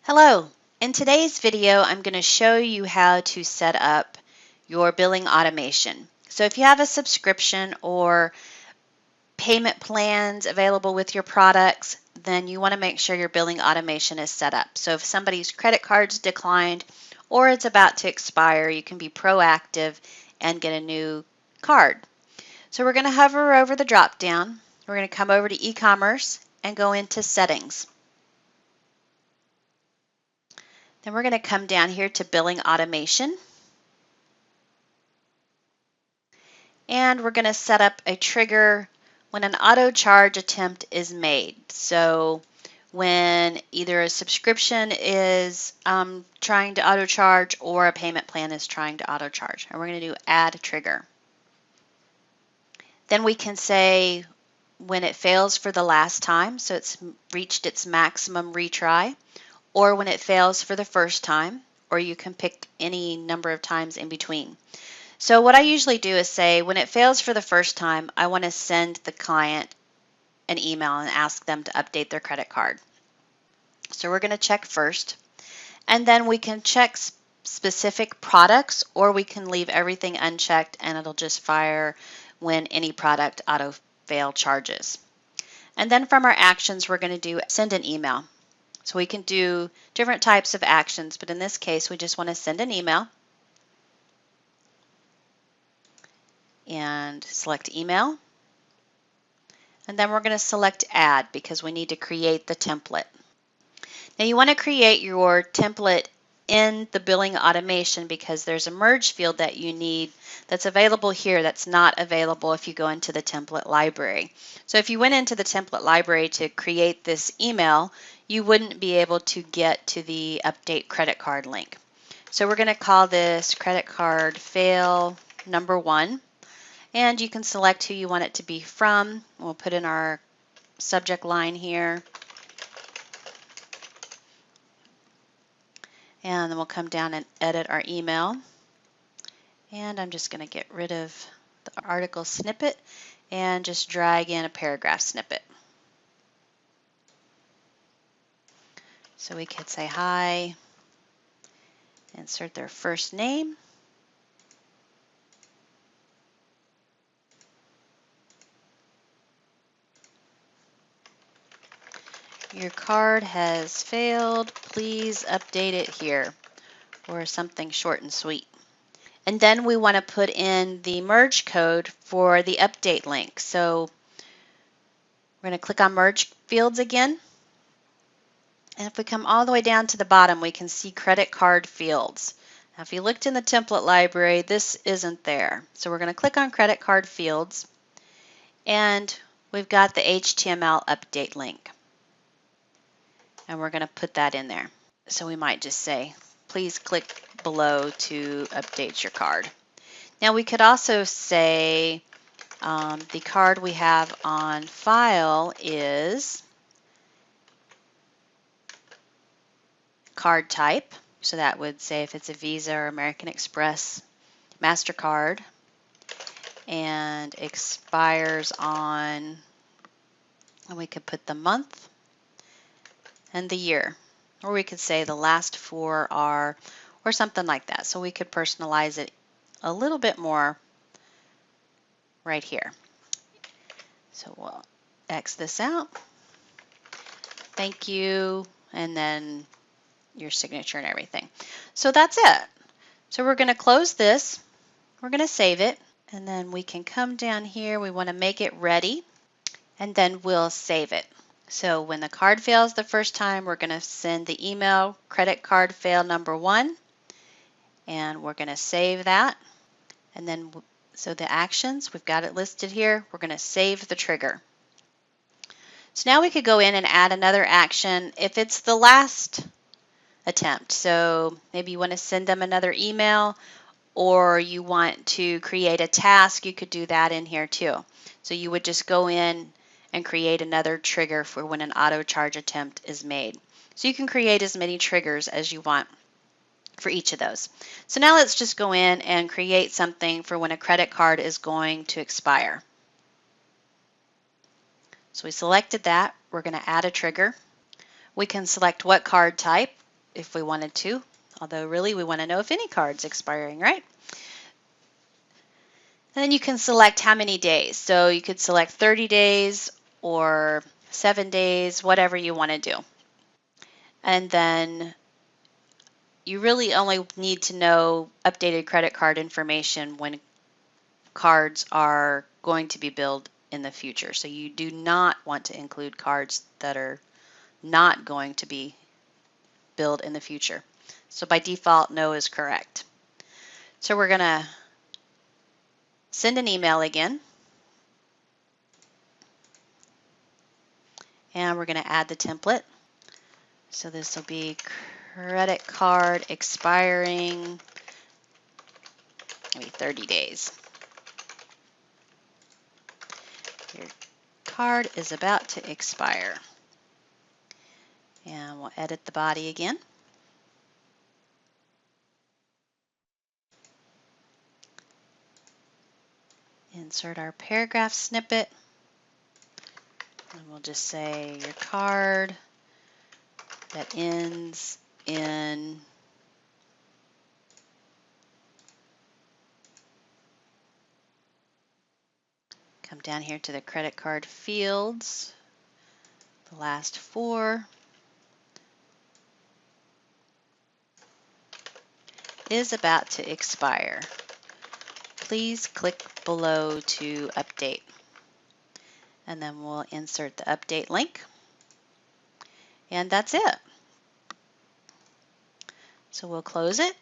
Hello. In today's video, I'm going to show you how to set up your billing automation. So if you have a subscription or payment plans available with your products, then you want to make sure your billing automation is set up. So if somebody's credit card's declined or it's about to expire, you can be proactive and get a new card. So we're going to hover over the drop down. We're going to come over to e-commerce and go into settings. Then we're going to come down here to billing automation. And we're going to set up a trigger when an auto charge attempt is made. So when either a subscription is trying to auto charge or a payment plan is trying to auto charge. And we're going to do add trigger. Then we can say when it fails for the last time, so it's reached its maximum retry, or when it fails for the first time, or you can pick any number of times in between. So what I usually do is say when it fails for the first time, I want to send the client an email and ask them to update their credit card. So we're going to check first, and then we can check specific products, or we can leave everything unchecked and it'll just fire when any product auto fail charges. And then from our actions, we're going to do send an email. So we can do different types of actions, but in this case, we just want to send an email. And select email. And then we're going to select add because we need to create the template. Now you want to create your template in the billing automation because there's a merge field that you need that's available here that's not available if you go into the template library. So if you went into the template library to create this email, you wouldn't be able to get to the update credit card link. So we're going to call this credit card fail number 1. And you can select who you want it to be from. We'll put in our subject line here. And then we'll come down and edit our email. And I'm just going to get rid of the article snippet and just drag in a paragraph snippet. So we could say hi, insert their first name. Your card has failed. Please update it here, or something short and sweet. And then we want to put in the merge code for the update link. So we're going to click on merge fields again. And if we come all the way down to the bottom, we can see credit card fields. Now, if you looked in the template library, this isn't there. So we're going to click on credit card fields. And we've got the HTML update link. And we're going to put that in there. So we might just say, please click below to update your card. Now we could also say the card we have on file is card type. So that would say if it's a Visa or American Express, MasterCard, and expires on, and we could put the month and the year. Or we could say the last 4 are, or something like that. So we could personalize it a little bit more right here. So we'll X this out. Thank you. And then your signature and everything. So that's it. So we're going to close this. We're going to save it. And then we can come down here. We want to make it ready. And then we'll save it. So when the card fails the first time, we're going to send the email credit card fail number 1. And we're going to save that. And then, so the actions, we've got it listed here. We're going to save the trigger. So now we could go in and add another action if it's the last attempt. So maybe you want to send them another email, or you want to create a task. You could do that in here too. So you would just go in and create another trigger for when an auto charge attempt is made. So you can create as many triggers as you want for each of those. So now let's just go in and create something for when a credit card is going to expire. So we selected that. We're going to add a trigger. We can select what card type. if we wanted to, although really we want to know if any card's expiring, right? And then you can select how many days. So you could select 30 days or 7 days, whatever you want to do. And then you really only need to know updated credit card information when cards are going to be billed in the future. So you do not want to include cards that are not going to be billed in the future. So by default, no is correct. So we're going to send an email again. And we're going to add the template. So this will be credit card expiring maybe 30 days. Your card is about to expire. And we'll edit the body again. Insert our paragraph snippet. And we'll just say your card that ends in come down here to the credit card fields, the last 4 is about to expire. Please click below to update. And then we'll insert the update link. And that's it. So we'll close it.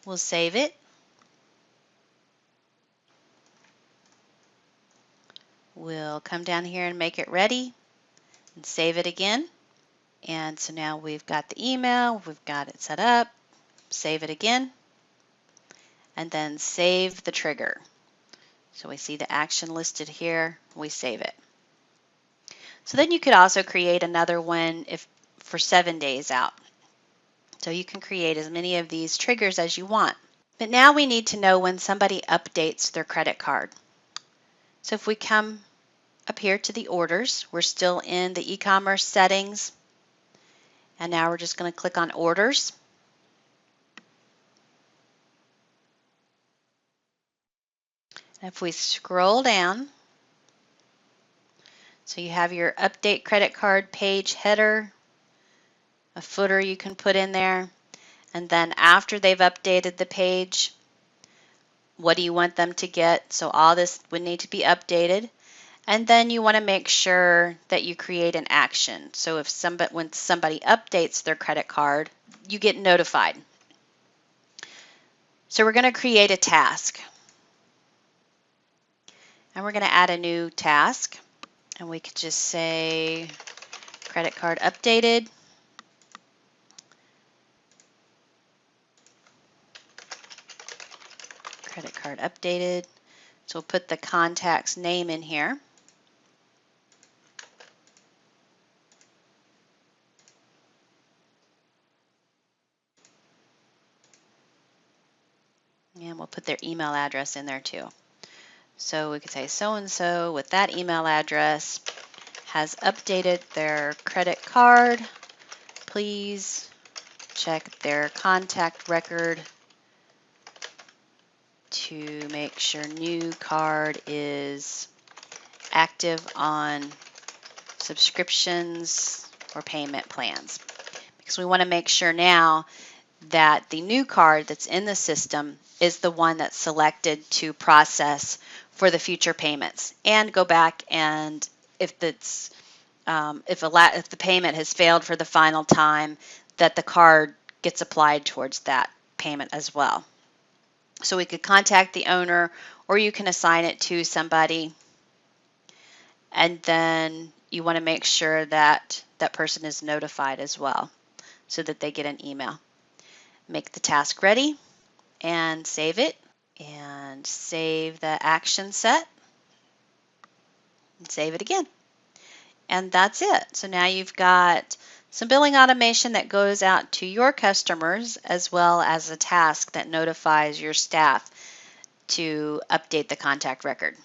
We'll save it. We'll come down here and make it ready and save it again. And so now we've got the email, we've got it set up, save it again, and then save the trigger. So we see the action listed here, we save it. So then you could also create another one for 7 days out. So you can create as many of these triggers as you want. But now we need to know when somebody updates their credit card. So if we come up here to the orders, we're still in the e-commerce settings. And now we're just going to click on orders. And if we scroll down, so you have your update credit card page header, a footer you can put in there, and then after they've updated the page, what do you want them to get? So all this would need to be updated. And then you want to make sure that you create an action. So if when somebody updates their credit card, you get notified. So we're going to create a task. And we're going to add a new task. And we could just say credit card updated. Credit card updated. So we'll put the contact's name in here. And we'll put their email address in there too. So we could say so-and-so with that email address has updated their credit card. Please check their contact record to make sure new card is active on subscriptions or payment plans. Because we want to make sure now that the new card that's in the system is the one that's selected to process for the future payments, and go back and if the payment has failed for the final time, that the card gets applied towards that payment as well. So we could contact the owner, or you can assign it to somebody, and then you want to make sure that that person is notified as well so that they get an email. Make the task ready and save it, and save the action set and save it again. And that's it. So now you've got some billing automation that goes out to your customers, as well as a task that notifies your staff to update the contact record.